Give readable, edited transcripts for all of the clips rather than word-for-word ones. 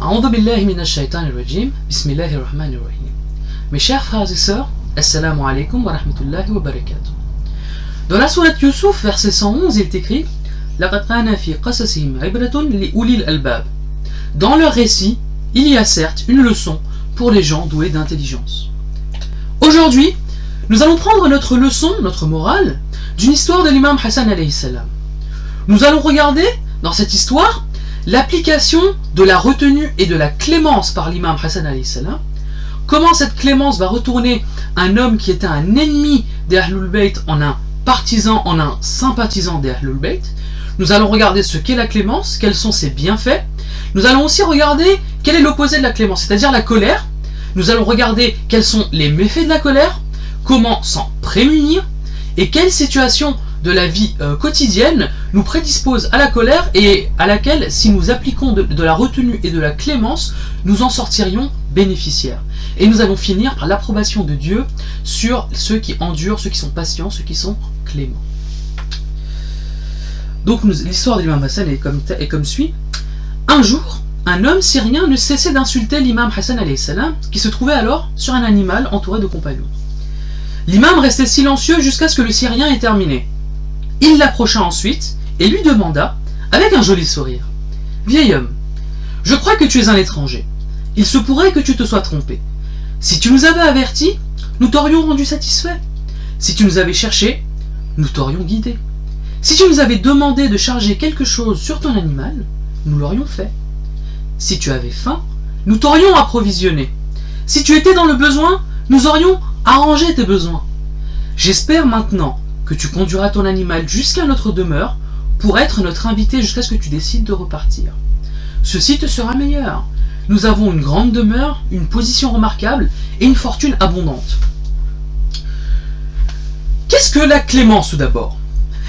A'udhu billahi minash shaitanir rajim. Bismillahir rahmanir rahim. Mes chers frères et sœurs, assalamu alaikum wa rahmatullahi wa barakatuh. Dans la sourate Yusuf, verset 111, il est écrit Laqad kana fi qasasihim ibratun li ulil albab. Dans leur récit, il y a certes une leçon pour les gens doués d'intelligence. Aujourd'hui, nous allons prendre notre leçon, notre morale, d'une histoire de l'imam Hassan alayhi salam. Nous allons regarder, dans cette histoire, l'application de la retenue et de la clémence par l'imam Hassan alayhi salam, comment cette clémence va retourner un homme qui était un ennemi des Ahlul Bayt en un partisan, en un sympathisant des Ahlul Bayt. Nous allons regarder ce qu'est la clémence, quels sont ses bienfaits. Nous allons aussi regarder quel est l'opposé de la clémence, c'est-à-dire la colère. Nous allons regarder quels sont les méfaits de la colère, comment s'en prémunir, et quelle situation de la vie quotidienne nous prédispose à la colère et à laquelle, si nous appliquons de la retenue et de la clémence, nous en sortirions bénéficiaires. Et nous allons finir par l'approbation de Dieu sur ceux qui endurent, ceux qui sont patients, ceux qui sont cléments. Donc l'histoire de l'imam Hassan est comme suit. Un jour, un homme syrien ne cessait d'insulter l'imam Hassan alayhi salam, qui se trouvait alors sur un animal entouré de compagnons. L'imam restait silencieux jusqu'à ce que le Syrien ait terminé. Il l'approcha ensuite et lui demanda, avec un joli sourire, « Vieil homme, je crois que tu es un étranger. Il se pourrait que tu te sois trompé. Si tu nous avais avertis, nous t'aurions rendu satisfait. Si tu nous avais cherché, nous t'aurions guidé. Si tu nous avais demandé de charger quelque chose sur ton animal, nous l'aurions fait. Si tu avais faim, nous t'aurions approvisionné. Si tu étais dans le besoin, nous aurions arrangé tes besoins. J'espère maintenant que tu conduiras ton animal jusqu'à notre demeure pour être notre invité jusqu'à ce que tu décides de repartir. Ceci te sera meilleur. Nous avons une grande demeure, une position remarquable et une fortune abondante. » Qu'est-ce que la clémence tout d'abord?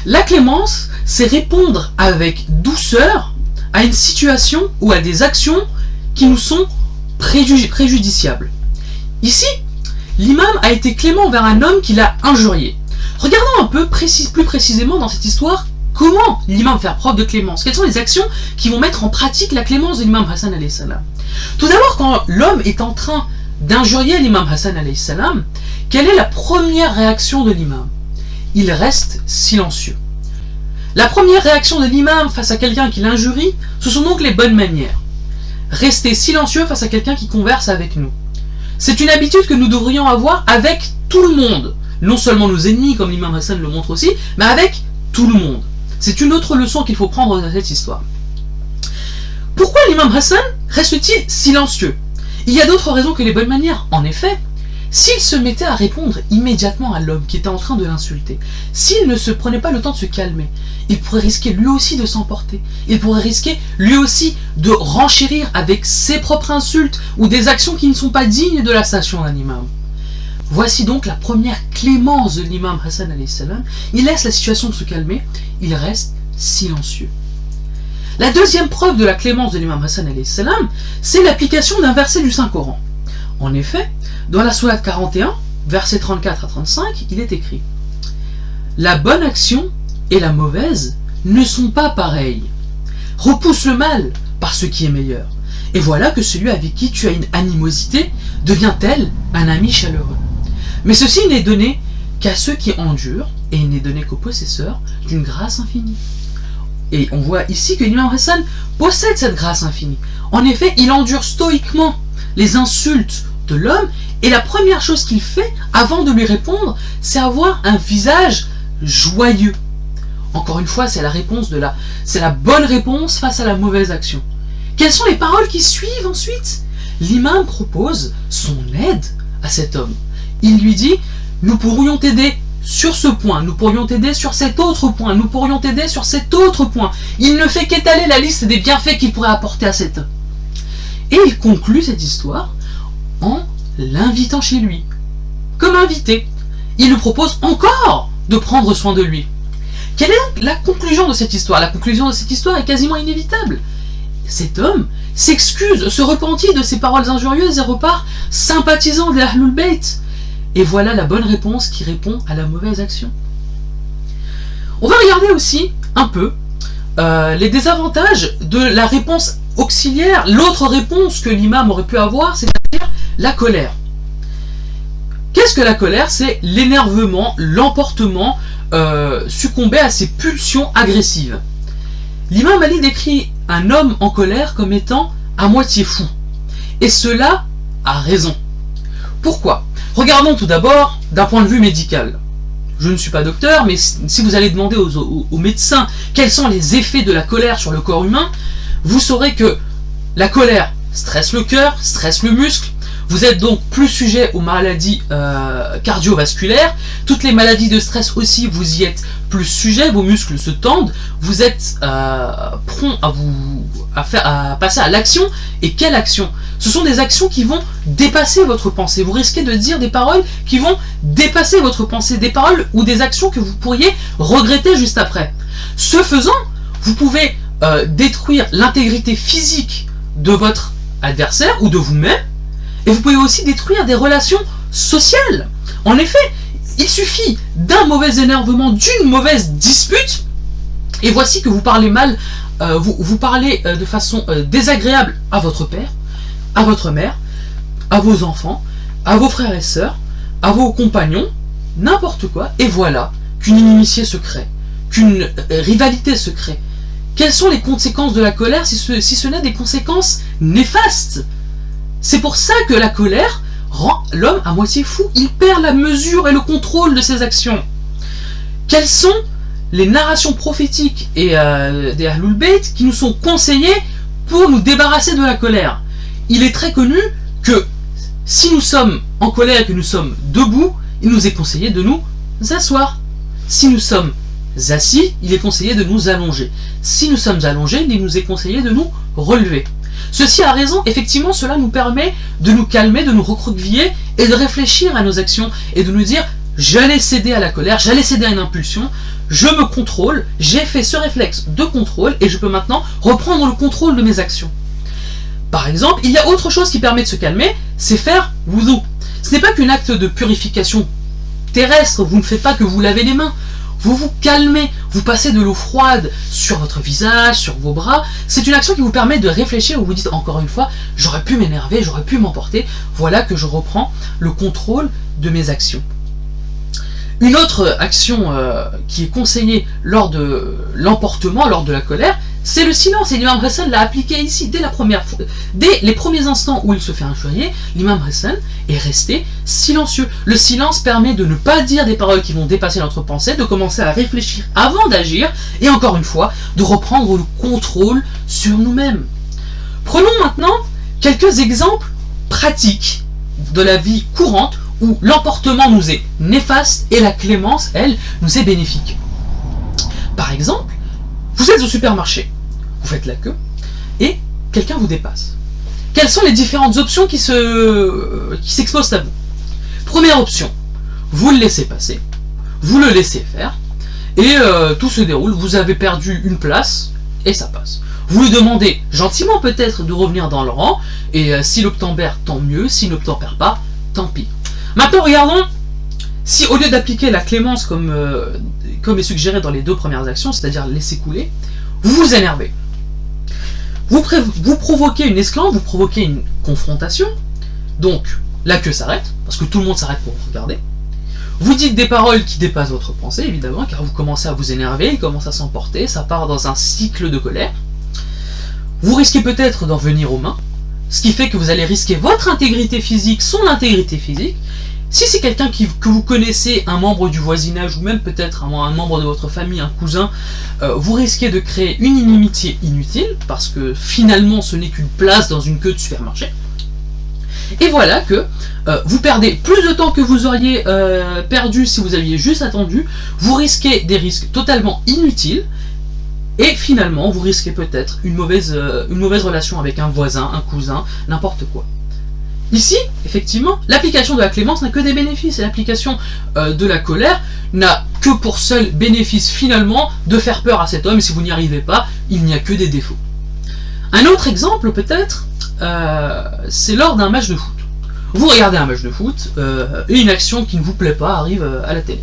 La clémence, c'est répondre avec douceur à une situation ou à des actions qui nous sont préjudiciables. Ici, l'imam a été clément envers un homme qui l'a injurié. Regardons un peu plus précisément dans cette histoire comment l'imam fait preuve de clémence. Quelles sont les actions qui vont mettre en pratique la clémence de l'imam Hassan alayhi salam? Tout d'abord, quand l'homme est en train d'injurier l'imam Hassan alayhi salam, quelle est la première réaction de l'imam? Il reste silencieux. La première réaction de l'imam face à quelqu'un qui l'injurie, ce sont donc les bonnes manières. Rester silencieux face à quelqu'un qui converse avec nous. C'est une habitude que nous devrions avoir avec tout le monde. Non seulement nos ennemis, comme l'imam Hassan le montre aussi, mais avec tout le monde. C'est une autre leçon qu'il faut prendre dans cette histoire. Pourquoi l'imam Hassan reste-t-il silencieux? Il y a d'autres raisons que les bonnes manières. En effet, s'il se mettait à répondre immédiatement à l'homme qui était en train de l'insulter, s'il ne se prenait pas le temps de se calmer, il pourrait risquer lui aussi de s'emporter. Il pourrait risquer lui aussi de renchérir avec ses propres insultes ou des actions qui ne sont pas dignes de la station d'un imam. Voici donc la première clémence de l'imam Hassan alayhi salam. Il laisse la situation se calmer, il reste silencieux. La deuxième preuve de la clémence de l'imam Hassan alayhi salam, c'est l'application d'un verset du Saint-Coran. En effet, dans la sourate 41, versets 34 à 35, il est écrit « La bonne action et la mauvaise ne sont pas pareilles. Repousse le mal par ce qui est meilleur. Et voilà que celui avec qui tu as une animosité devient tel un ami chaleureux. Mais ceci n'est donné qu'à ceux qui endurent, et il n'est donné qu'aux possesseurs d'une grâce infinie. » Et on voit ici que l'imam Hassan possède cette grâce infinie. En effet, il endure stoïquement les insultes de l'homme, et la première chose qu'il fait, avant de lui répondre, c'est avoir un visage joyeux. Encore une fois, c'est la bonne réponse face à la mauvaise action. Quelles sont les paroles qui suivent ensuite? L'imam propose son aide à cet homme. Il lui dit, nous pourrions t'aider sur ce point, nous pourrions t'aider sur cet autre point, nous pourrions t'aider sur cet autre point. Il ne fait qu'étaler la liste des bienfaits qu'il pourrait apporter à cet homme. Et il conclut cette histoire en l'invitant chez lui. Comme invité, il lui propose encore de prendre soin de lui. Quelle est donc la conclusion de cette histoire? La conclusion de cette histoire est quasiment inévitable. Cet homme s'excuse, se repentit de ses paroles injurieuses et repart sympathisant des Ahlul Bayt. Et voilà la bonne réponse qui répond à la mauvaise action. On va regarder aussi un peu les désavantages de la réponse auxiliaire, l'autre réponse que l'imam aurait pu avoir, c'est-à-dire la colère. Qu'est-ce que la colère? C'est l'énervement, l'emportement, succomber à ses pulsions agressives. L'imam Ali décrit un homme en colère comme étant à moitié fou. Et cela a raison. Pourquoi? Regardons tout d'abord d'un point de vue médical. Je ne suis pas docteur, mais si vous allez demander aux médecins quels sont les effets de la colère sur le corps humain, vous saurez que la colère stresse le cœur, stresse le muscle. Vous êtes donc plus sujet aux maladies cardiovasculaires. Toutes les maladies de stress aussi, vous y êtes plus sujet, vos muscles se tendent. Vous êtes prompt à passer à l'action. Et quelle action? Ce sont des actions qui vont dépasser votre pensée. Vous risquez de dire des paroles qui vont dépasser votre pensée, des paroles ou des actions que vous pourriez regretter juste après. Ce faisant, vous pouvez détruire l'intégrité physique de votre adversaire ou de vous-même, et vous pouvez aussi détruire des relations sociales. En effet, il suffit d'un mauvais énervement, d'une mauvaise dispute, et voici que vous parlez mal, vous parlez de façon désagréable à votre père, à votre mère, à vos enfants, à vos frères et sœurs, à vos compagnons, n'importe quoi, et voilà qu'une inimitié se crée, qu'une rivalité se crée. Quelles sont les conséquences de la colère si ce n'est des conséquences néfastes? C'est pour ça que la colère rend l'homme à moitié fou. Il perd la mesure et le contrôle de ses actions. Quelles sont les narrations prophétiques et des Ahlul Bayt qui nous sont conseillées pour nous débarrasser de la colère? Il est très connu que si nous sommes en colère et que nous sommes debout, il nous est conseillé de nous asseoir. Si nous sommes assis, il est conseillé de nous allonger. Si nous sommes allongés, il nous est conseillé de nous relever. Ceci a raison, effectivement, cela nous permet de nous calmer, de nous recroqueviller et de réfléchir à nos actions et de nous dire j'allais céder à la colère, j'allais céder à une impulsion, je me contrôle, j'ai fait ce réflexe de contrôle et je peux maintenant reprendre le contrôle de mes actions. Par exemple, il y a autre chose qui permet de se calmer, c'est faire wudu. Ce n'est pas qu'un acte de purification terrestre, vous ne faites pas que vous lavez les mains. Vous vous calmez, vous passez de l'eau froide sur votre visage, sur vos bras. C'est une action qui vous permet de réfléchir, où vous dites encore une fois, j'aurais pu m'énerver, j'aurais pu m'emporter. Voilà que je reprends le contrôle de mes actions. Une autre action qui est conseillée lors de l'emportement, lors de la colère, c'est le silence. Et l'imam Hassan l'a appliqué ici dès les premiers instants où il se fait injurier. L'imam Hassan est resté silencieux. Le silence permet de ne pas dire des paroles qui vont dépasser notre pensée, de commencer à réfléchir avant d'agir, et encore une fois, de reprendre le contrôle sur nous-mêmes. Prenons maintenant quelques exemples pratiques de la vie courante où l'emportement nous est néfaste et la clémence, elle, nous est bénéfique. Par exemple, vous êtes au supermarché, vous faites la queue, et quelqu'un vous dépasse. Quelles sont les différentes options qui s'exposent à vous? Première option, vous le laissez passer, vous le laissez faire, et tout se déroule, vous avez perdu une place, et ça passe. Vous lui demandez gentiment peut-être de revenir dans le rang, et s'il obtempère, tant mieux, s'il n'obtempère pas, tant pis. Maintenant, regardons si au lieu d'appliquer la clémence comme est suggéré dans les deux premières actions, c'est-à-dire laisser couler, vous vous énervez. Vous provoquez une esclandre, vous provoquez une confrontation, donc la queue s'arrête, parce que tout le monde s'arrête pour vous regarder. Vous dites des paroles qui dépassent votre pensée, évidemment, car vous commencez à vous énerver, il commence à s'emporter, ça part dans un cycle de colère. Vous risquez peut-être d'en venir aux mains, ce qui fait que vous allez risquer votre intégrité physique, son intégrité physique. Si c'est quelqu'un que vous connaissez, un membre du voisinage, ou même peut-être un membre de votre famille, un cousin, vous risquez de créer une inimitié inutile, parce que finalement ce n'est qu'une place dans une queue de supermarché. Et voilà que vous perdez plus de temps que vous auriez perdu si vous aviez juste attendu, vous risquez des risques totalement inutiles, et finalement vous risquez peut-être une mauvaise relation avec un voisin, un cousin, n'importe quoi. Ici, effectivement, l'application de la clémence n'a que des bénéfices, et l'application de la colère n'a que pour seul bénéfice finalement de faire peur à cet homme, et si vous n'y arrivez pas, il n'y a que des défauts. Un autre exemple peut-être, c'est lors d'un match de foot. Vous regardez un match de foot, et une action qui ne vous plaît pas arrive à la télé.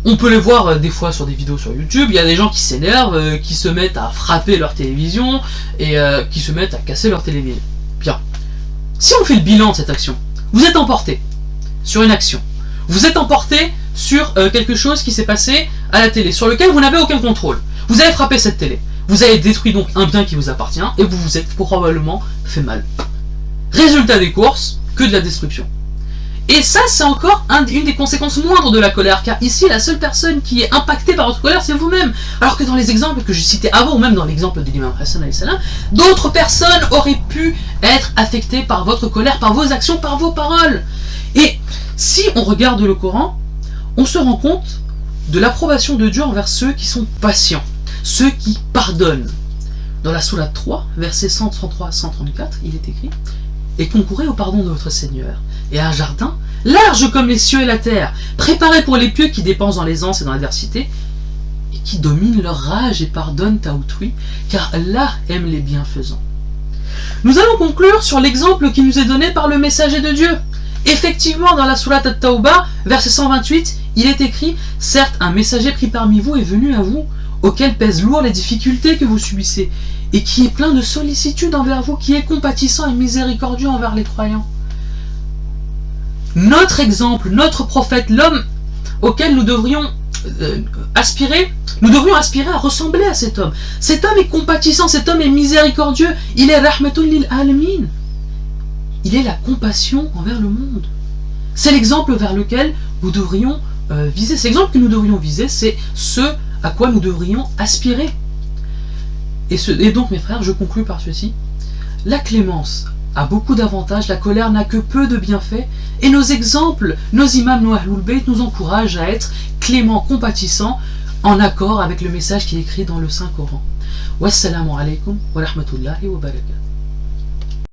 On peut les voir des fois sur des vidéos sur YouTube, il y a des gens qui s'énervent, qui se mettent à frapper leur télévision et qui se mettent à casser leur télévision. Bien. Si on fait le bilan de cette action, vous êtes emporté sur une action. Vous êtes emporté sur quelque chose qui s'est passé à la télé, sur lequel vous n'avez aucun contrôle. Vous avez frappé cette télé. Vous avez détruit donc un bien qui vous appartient et vous vous êtes probablement fait mal. Résultat des courses, que de la destruction. Et ça, c'est encore une des conséquences moindres de la colère, car ici, la seule personne qui est impactée par votre colère, c'est vous-même. Alors que dans les exemples que j'ai cités avant, ou même dans l'exemple de l'imam Hassan alayhi salam, d'autres personnes auraient pu être affectées par votre colère, par vos actions, par vos paroles. Et si on regarde le Coran, on se rend compte de l'approbation de Dieu envers ceux qui sont patients, ceux qui pardonnent. Dans la sourate 3, versets 133 à 134, il est écrit « Et concourez au pardon de votre Seigneur, et à un jardin, large comme les cieux et la terre, préparé pour les pieux qui dépensent dans l'aisance et dans l'adversité, et qui dominent leur rage et pardonnent à autrui, car Allah aime les bienfaisants. » Nous allons conclure sur l'exemple qui nous est donné par le messager de Dieu. Effectivement, dans la sourate At-Tawbah, verset 128, il est écrit « Certes, un messager pris parmi vous est venu à vous, auquel pèsent lourd les difficultés que vous subissez, et qui est plein de sollicitude envers vous, qui est compatissant et miséricordieux envers les croyants. » Notre exemple, notre prophète, l'homme auquel nous devrions aspirer à ressembler à cet homme. Cet homme est compatissant, cet homme est miséricordieux, il est rahmatul lil alamin. Il est la compassion envers le monde. C'est l'exemple vers lequel nous devrions viser. C'est l'exemple que nous devrions viser, c'est ce à quoi nous devrions aspirer. Et donc, mes frères, je conclus par ceci. La clémence a beaucoup d'avantages, la colère n'a que peu de bienfaits, et nos exemples, nos imams, nos Ahlul Bayt nous encouragent à être cléments, compatissants, en accord avec le message qui est écrit dans le Saint-Coran. Wassalamu alaikum wa rahmatullahi wa barakatuh.